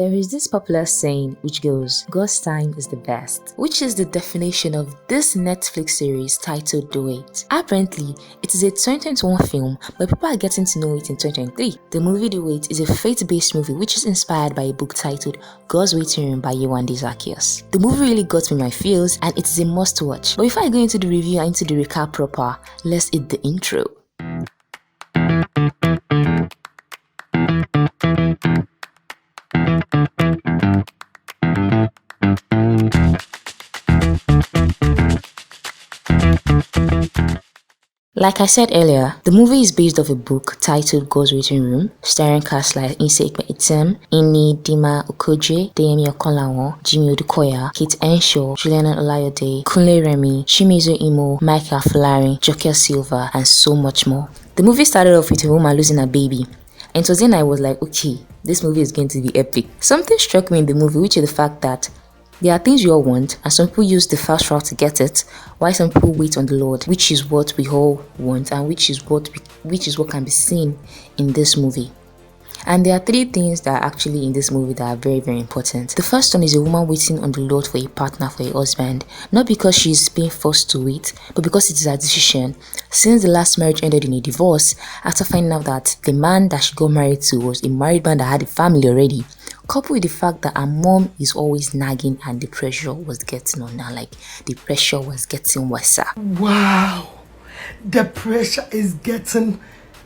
There is this popular saying which goes, God's time is the best, which is the definition of this Netflix series titled The Wait. Apparently, it is a 2021 film, but people are getting to know it in 2023. The movie The Wait is a faith-based movie which is inspired by a book titled God's Waiting Room by Yewande Zaccheaus. The movie really got me my feels and it is a must watch. But before I go into the review and into the recap proper, let's hit the intro. Like I said earlier, the movie is based off a book titled God's Waiting Room, starring cast like Nse Ikpe Etim, Dima Okojie, Deyemi Okanlawon, Odukoya, Henshaw, Juliana Olayode, Kunle Remi, Chimezie Imo, Afolarin, Silva, and so much more. The movie started off with a woman losing a baby, and so then I was like, okay, this movie is going to be epic. Something struck me in the movie, which is the fact that there are things you all want, and some people use the fast route to get it, while some people wait on the Lord, which is what we all want, and which is what can be seen in this movie. And there are three things that are actually in this movie that are very, very important. The first one is a woman waiting on the Lord for a partner, for a husband, not because she's being forced to wait, but because it is her decision. Since the last marriage ended in a divorce, after finding out that the man that she got married to was a married man that had a family already, coupled with the fact that her mom is always nagging and the pressure was getting on her, like the pressure was getting worse. Wow, the pressure is getting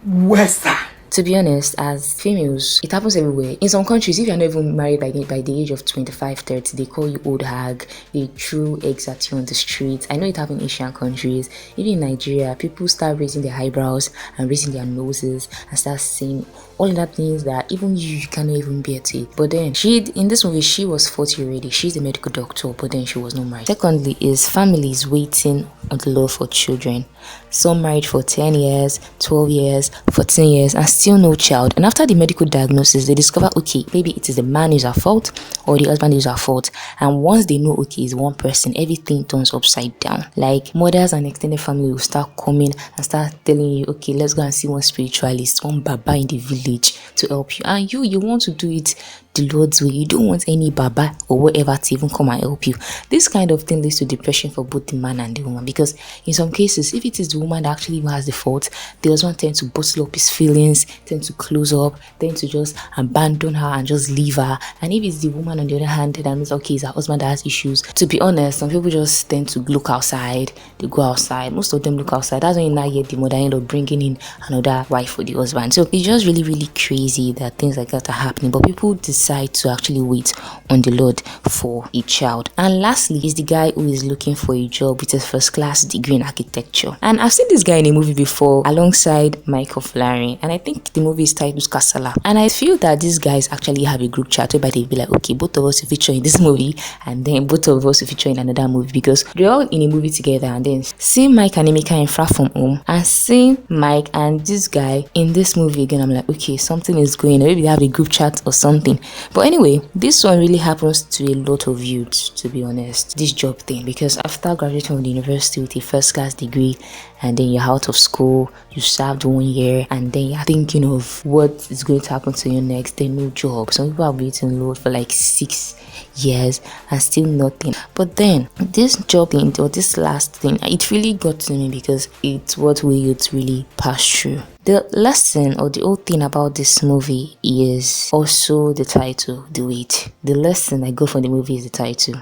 worse. To be honest, as females, it happens everywhere. In some countries, if you're not even married by the age of 25, 30, they call you old hag, they throw eggs at you on the street. I know it happens in Asian countries. Even in Nigeria, people start raising their eyebrows and raising their noses and start saying all of that things that even you cannot even bear to it. But then, in this movie, she was 40 already. She's a medical doctor, but then she was not married. Secondly, is families waiting on the Lord for children. Some married for 10 years, 12 years, 14 years, and still no child. And after the medical diagnosis, they discover, okay, maybe it is the man who's at fault or the husband who's at fault. And once they know, okay, it's one person, everything turns upside down. Like mothers and extended family will start coming and start telling you, okay, let's go and see one spiritualist, one baba in the village to help you. And you want to do it the Lord's way. You don't want any baba or whatever to even come and help you. This kind of thing leads to depression for both the man and the woman, because in some cases, if it is the woman that actually has the fault, the husband tends to bottle up his feelings, tend to close up, tend to just abandon her and just leave her. And if it's the woman on the other hand that means, okay, it's her husband that has issues, to be honest, some people just tend to look outside. They go outside. Most of them look outside. That's when you now get the mother end up bringing in another wife for the husband. So it's just really, really crazy that things like that are happening, but people decide to actually wait on the Lord for a child. And lastly is the guy who is looking for a job with his first class degree in architecture. And I've seen this guy in a movie before alongside Afolarin, and I think the movie is titled Kasala. And I feel that these guys actually have a group chat whereby they'll be like, okay, both of us will feature in this movie and then both of us will feature in another movie, because they're all in a movie together. And then seeing Mike and Emeka in Far From Home and seeing Mike and this guy in this movie again, I'm like, okay, something is going on. Maybe they have a group chat or something. But anyway, this one really happens to a lot of youths, to be honest, this job thing, because after graduating from the university with a first class degree and then you're out of school, you served 1 year, and then you're thinking of what is going to happen to you next, then no job. Some people have waiting load for like 6 years and still nothing. But then this job thing, or this last thing, it really got to me because it's what we youths really pass through. The lesson or the whole thing about this movie is also the title, The Wait. The lesson I got from the movie is the title.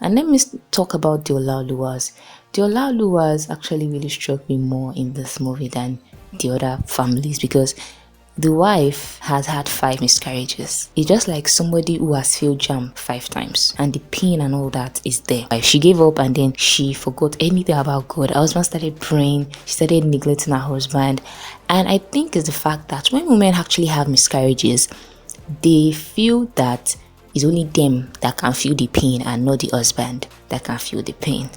And let me talk about the Olaoluwas. The Olaoluwas actually really struck me more in this movie than the other families, because the wife has had 5 miscarriages. It's just like somebody who has failed JAMB 5 times, and the pain and all that is there. She gave up and then she forgot anything about God. Her husband started praying, she started neglecting her husband. And I think it's the fact that when women actually have miscarriages, they feel that it's only them that can feel the pain and not the husband that can feel the pain.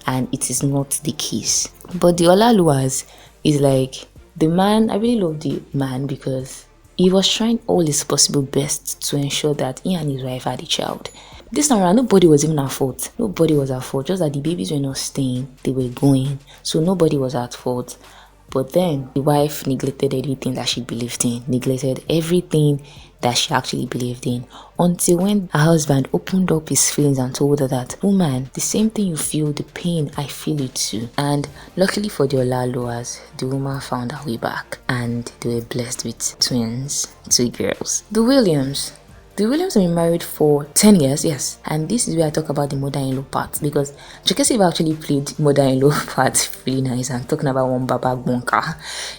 And it is not the case. But the Olaoluwas is like, the man, I really love the man because he was trying all his possible best to ensure that he and his wife had a child. This time around, nobody was even at fault. Nobody was at fault. Just that the babies were not staying. They were going. So nobody was at fault. But then the wife neglected everything that she believed in, neglected everything that she actually believed in, until when her husband opened up his feelings and told her that, woman, the same thing you feel, the pain, I feel it too. And luckily for the Olaloas, the woman found her way back and they were blessed with twins, 2 girls. The Williams have been married for 10 years, yes. And this is where I talk about the mother-in-law part, because Jokesive actually played mother-in-law part really nice, and talking about one Baba Bonka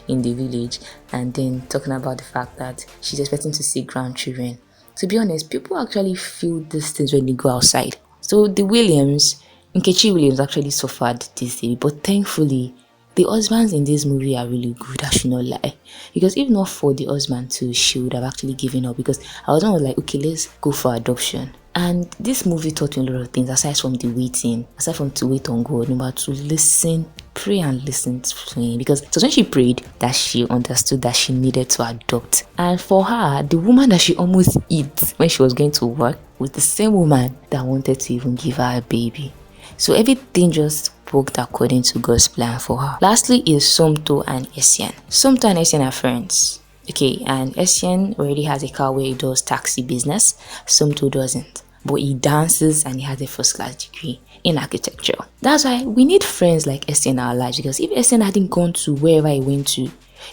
in the village, and then talking about the fact that she's expecting to see grandchildren. To be honest, people actually feel these things when they go outside. So the Williams, Nkechi Williams actually suffered this day, but thankfully, the husbands in this movie are really good, I should not lie. Because if not for the husband too, she would have actually given up, because her husband was like, okay, let's go for adoption. And this movie taught me a lot of things, aside from the waiting, aside from to wait on God, number 2, listen, pray and listen to him. Because it was when she prayed that she understood that she needed to adopt. And for her, the woman that she almost hit when she was going to work was the same woman that wanted to even give her a baby. So everything just worked according to God's plan for her. Lastly is Somto and Essien. Somto and Essien are friends. Okay, and Essien already has a car where he does taxi business. Somto doesn't. But he dances and he has a first-class degree in architecture. That's why we need friends like Essien in our lives, because if Essien hadn't gone to wherever he went to,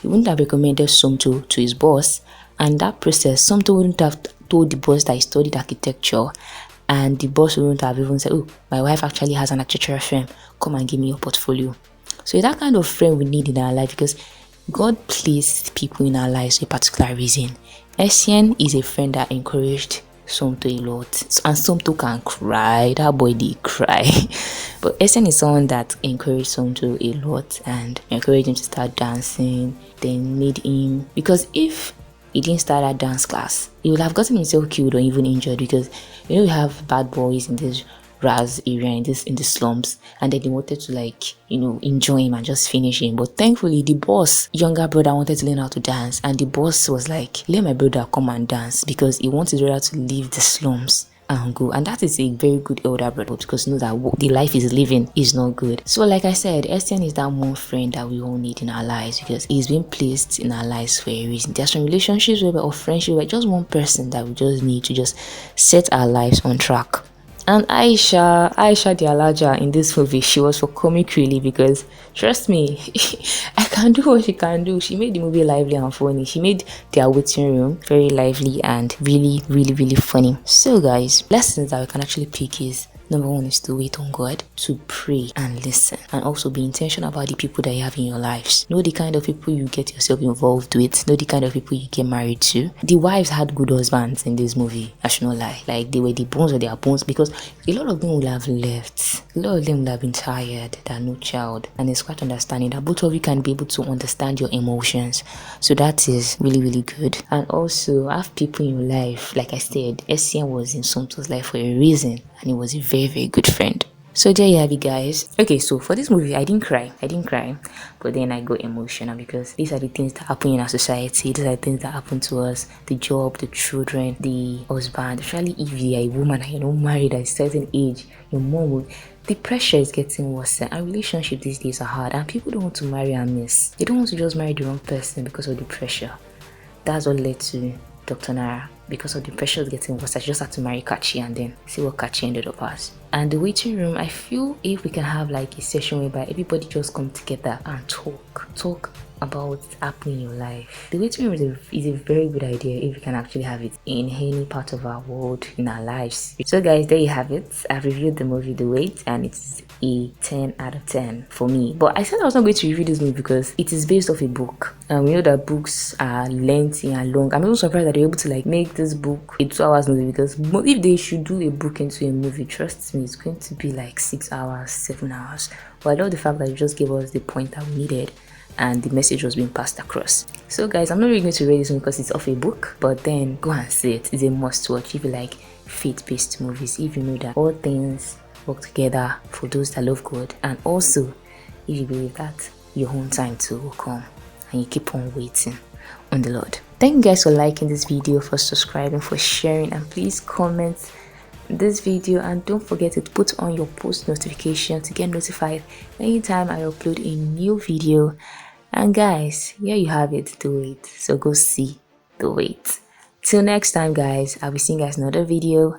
he wouldn't have recommended Somto to his boss. And that process, Somto wouldn't have told the boss that he studied architecture. And the boss wouldn't have even said, oh, my wife actually has an architectural firm, come and give me your portfolio. So that kind of friend we need in our life, because God placed people in our lives for a particular reason. Essien is a friend that encouraged Somto a lot, and Somto can cry, that boy did cry. But Essien is someone that encouraged Somto a lot and encouraged him to start dancing, then made him, because if he didn't start that dance class, he would have gotten himself killed or even injured, because you know we have bad boys in this Raz area, in the slums, and then they wanted to enjoy him and just finish him. But thankfully the boss younger brother wanted to learn how to dance, and the boss was like, let my brother come and dance, because he wants his brother to leave the slums and go. And that is a very good elder brother, because you know that the life he's living is not good. So like I said, Essien is that one friend that we all need in our lives, because he's been placed in our lives for a reason. There's some relationships or friendship where just one person that we just need to just set our lives on track. And Aisha the Alaja in this movie, she was for comic relief, because trust me, I can do what she can do. She made the movie lively and funny. She made their waiting room very lively and really, really, really funny. So guys, lessons that we can actually pick is, number 1 is to wait on God, to pray and listen, and also be intentional about the people that you have in your lives. Know the kind of people you get yourself involved with. Know the kind of people you get married to. The wives had good husbands in this movie, I should not lie. Like, they were the bones of their bones, because a lot of them would have left. A lot of them would have been tired, that no child, and it's quite understanding that both of you can be able to understand your emotions. So that is really, really good. And also have people in your life. Like I said, Essien was in Somto's life for a reason, and he was a very, very good friend. So there you have it, guys. Okay, so for this movie, I didn't cry, but then I got emotional, because these are the things that happen in our society. These are the things that happen to us: the job, the children, the husband. Especially if you are a woman and you're not married at a certain age, your mom will, the pressure is getting worse, and relationships these days are hard, and people don't want to marry and miss. They don't want to just marry the wrong person because of the pressure. That's what led to Dr. Nara. Because of the pressure is getting worse, I just had to marry Kachi and then see what Kachi ended up as. And the waiting room, I feel if we can have like a session whereby everybody just come together and talk about what's happening in your life. The waiting room is a very good idea if we can actually have it in any part of our world, in our lives. So guys, there you have it. I've reviewed the movie The Wait, and it's a 10 out of 10 for me. But I said I was not going to review this movie because it is based off a book, and we know that books are lengthy and long. I'm also surprised that they're able to like make this book a 2 hours movie, because if they should do a book into a movie, trust me, it's going to be like 6 hours, 7 hours. But I love the fact that you just gave us the point that we needed, and the message was being passed across. So guys, I'm not really going to rate this one because it's off a book, but then go and see it. It's a must watch if you like faith-based movies, if you know that all things work together for those that love God, and also if you believe that your own time too will come and you keep on waiting on the Lord. Thank you guys for liking this video, for subscribing, for sharing, and please comment this video, and don't forget to put on your post notification to get notified anytime I upload a new video. And guys, here you have it, do it. So go see, do it. Till next time guys, I'll be seeing you guys in another video.